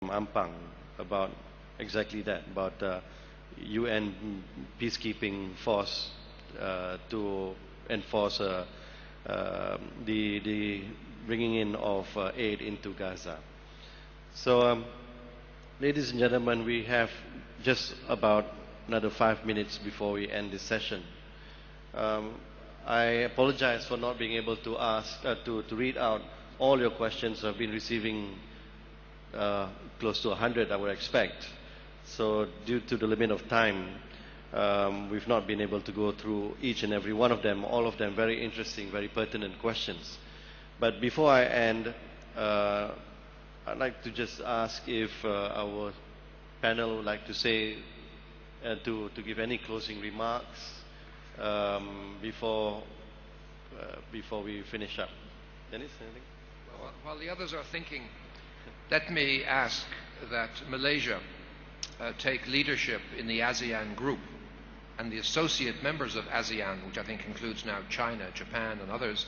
Ampang about exactly that, about UN peacekeeping force to enforce the bringing in of aid into Gaza. So, ladies and gentlemen, we have just about another 5 minutes before we end this session. I apologize for not being able to ask to read out all your questions. I've been receiving close to 100, I would expect. So due to the limit of time, we've not been able to go through each and every one of them, all of them very interesting, very pertinent questions. But before I end, I'd like to just ask if our panel would like to say, to give any closing remarks before we finish up. Dennis, anything? Well, while the others are thinking, let me ask that Malaysia take leadership in the ASEAN group and the associate members of ASEAN, which I think includes now China, Japan and others,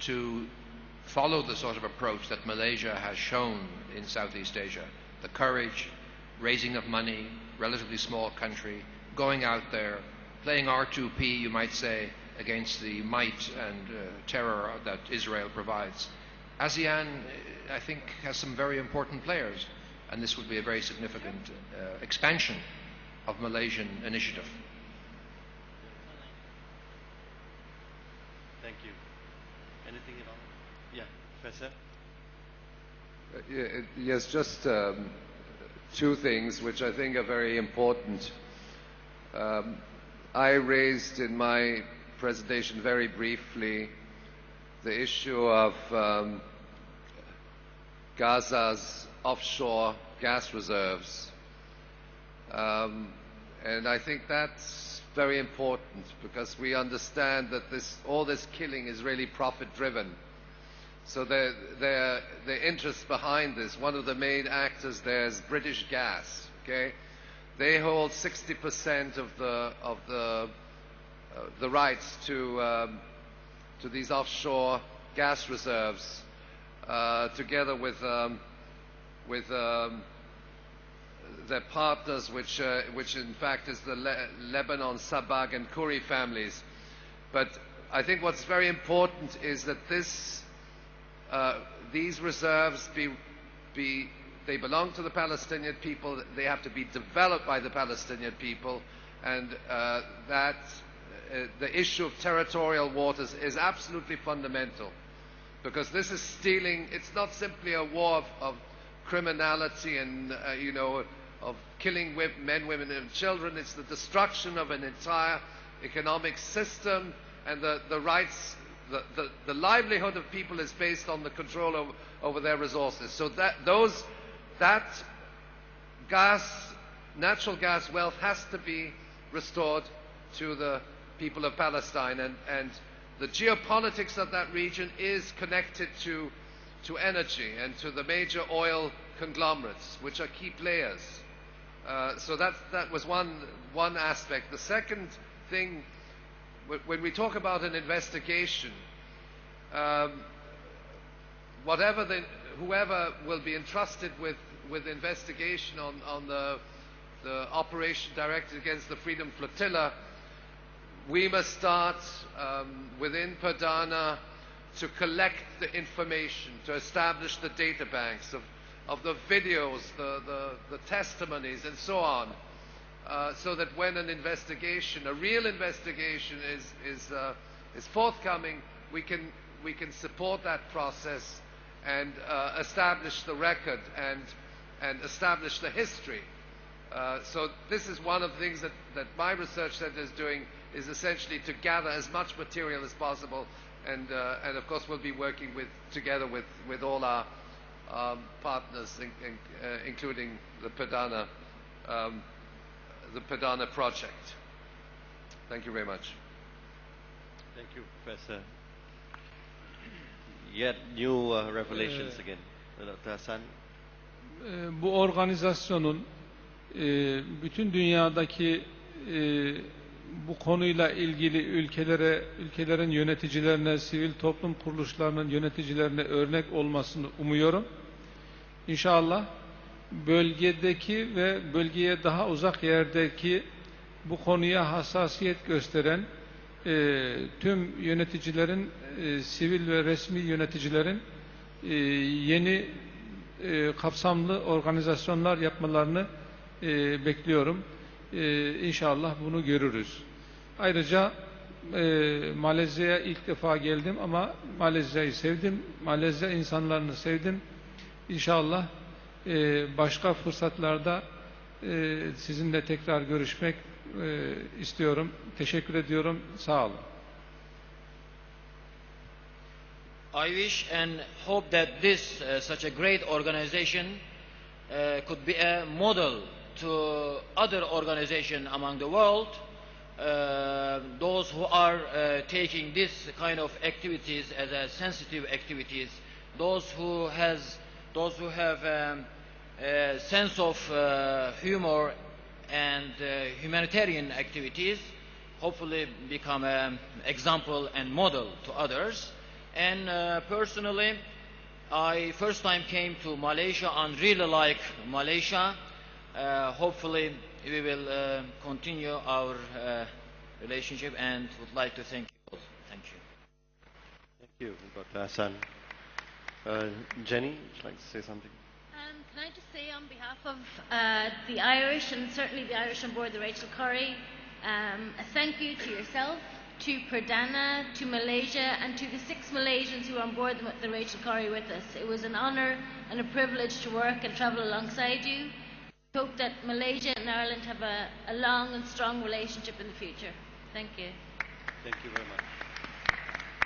to follow the sort of approach that Malaysia has shown in Southeast Asia. The courage, raising of money, relatively small country, going out there, playing R2P, you might say, against the might and terror that Israel provides. ASEAN, I think, has some very important players, and this would be a very significant expansion of Malaysian initiative. Thank you. Anything at all? Yeah, Professor? Yes, just two things which I think are very important. I raised in my presentation very briefly the issue of Gaza's offshore gas reserves. And I think that's very important because we understand that all this killing is really profit-driven. So the interest behind this, one of the main actors there is British Gas. Okay, they hold 60% of the rights to these offshore gas reserves, together with their partners, which in fact is the Lebanon, Sabah and Corrie families. But I think what's very important is that these reserves they belong to the Palestinian people. They have to be developed by the Palestinian people, and that the issue of territorial waters is absolutely fundamental, because this is stealing. It's not simply a war of criminality and of killing men, women and children. It's the destruction of an entire economic system, and the rights, the livelihood of people is based on the control over their resources. So that natural gas wealth has to be restored to the people of Palestine, and the geopolitics of that region is connected to energy and to the major oil conglomerates, which are key players. So that was one aspect. The second thing, when we talk about an investigation, whoever will be entrusted with investigation on the operation directed against the Freedom Flotilla, we must start within Perdana to collect the information, to establish the data banks of the videos, the testimonies and so on, so that when an investigation, a real investigation is forthcoming, we can support that process and establish the record and establish the history. So this is one of the things that my research center is doing, is essentially to gather as much material as possible, and of course we'll be working together with all our partners, including the Perdana project. Thank you very much. Thank you, Professor. Yet new revelations again. Dr. Hasan. Bu organizasyonun bütün dünyadaki bu konuyla ilgili ülkelerin yöneticilerine, sivil toplum kuruluşlarının yöneticilerine örnek olmasını umuyorum. İnşallah bölgedeki ve bölgeye daha uzak yerdeki bu konuya hassasiyet gösteren tüm yöneticilerin, sivil ve resmi yöneticilerin yeni kapsamlı organizasyonlar yapmalarını bekliyorum. İnşallah bunu görürüz. Ayrıca Malezya'ya ilk defa geldim ama Malezya'yı sevdim. Malezya insanlarını sevdim. İnşallah başka fırsatlarda sizinle tekrar görüşmek istiyorum. Teşekkür ediyorum. Sağ olun. I wish and hope that this such a great organization could be a model to other organizations among the world. Those who are taking this kind of activities as a sensitive activities, those who have a sense of humor and humanitarian activities, hopefully become an example and model to others. And personally, I first time came to Malaysia and really like Malaysia. Hopefully we will continue our relationship and would like to thank you all. Thank you. Thank you, Dr. Hassan. Jenny, would you like to say something? Can I just say on behalf of the Irish, and certainly the Irish on board the Rachel Corrie, a thank you to yourself, to Perdana, to Malaysia, and to the 6 Malaysians who are on board the Rachel Corrie with us. It was an honour and a privilege to work and travel alongside you. I hope that Malaysia and Ireland have a long and strong relationship in the future. Thank you. Thank you very much.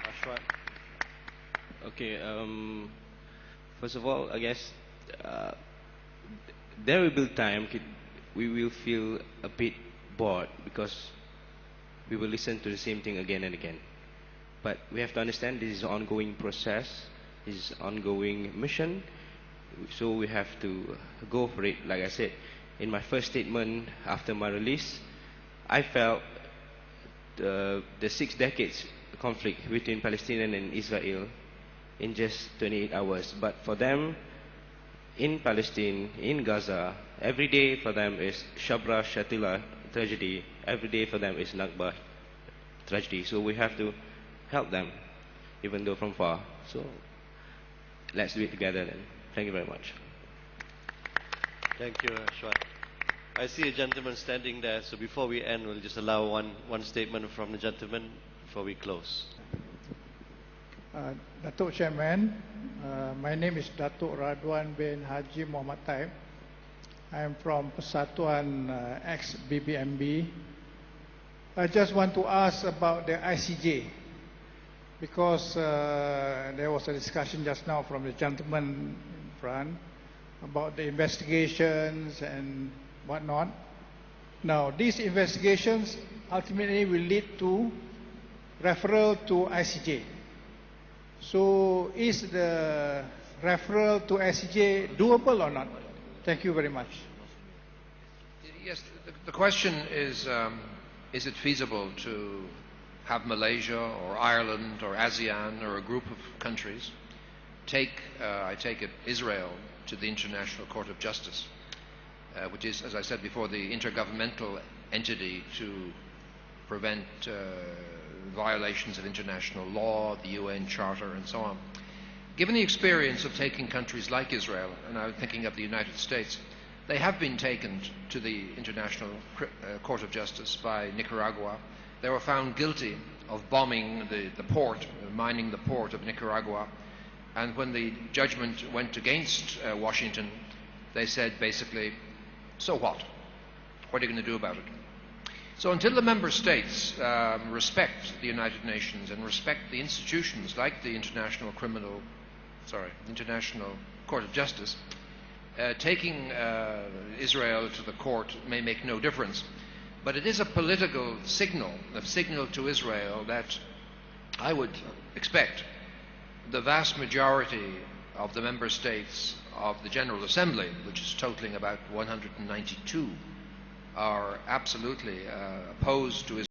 Ashwat? Okay, first of all, I guess there will be time we will feel a bit bored because we will listen to the same thing again and again. But we have to understand this is an ongoing process, this is an ongoing mission, so we have to go for it. Like I said, in my first statement after my release, I felt the 6 decades conflict between Palestinian and Israel in just 28 hours. But for them, in Palestine, in Gaza, every day for them is Shabra Shatila tragedy. Every day for them is Nakba tragedy. So we have to help them, even though from far. So let's do it together then. Thank you very much. Thank you, Ashwat. I see a gentleman standing there, so before we end, we'll just allow one statement from the gentleman before we close. Datuk Chairman, my name is Datuk Radwan bin Haji Muhammad Taib. I am from Persatuan ex-BBMB. I just want to ask about the ICJ, because there was a discussion just now from the gentleman in front about the investigations and whatnot. Now, these investigations ultimately will lead to referral to ICJ. So, is the referral to ICJ doable or not? Thank you very much. Yes, the question is it feasible to have Malaysia or Ireland or ASEAN or a group of countries take, I take it, Israel to the International Court of Justice, which is, as I said before, the intergovernmental entity to prevent violations of international law, the UN Charter, and so on. Given the experience of taking countries like Israel, and I'm thinking of the United States, they have been taken to the International Court of Justice by Nicaragua. They were found guilty of bombing the port, mining the port of Nicaragua, and when the judgment went against Washington, they said basically, so what? What are you going to do about it? So until the member states respect the United Nations and respect the institutions like the International Court of Justice, taking Israel to the court may make no difference. But it is a political signal, a signal to Israel that I would expect the vast majority of the member states of the General Assembly, which is totaling about 192, are absolutely opposed to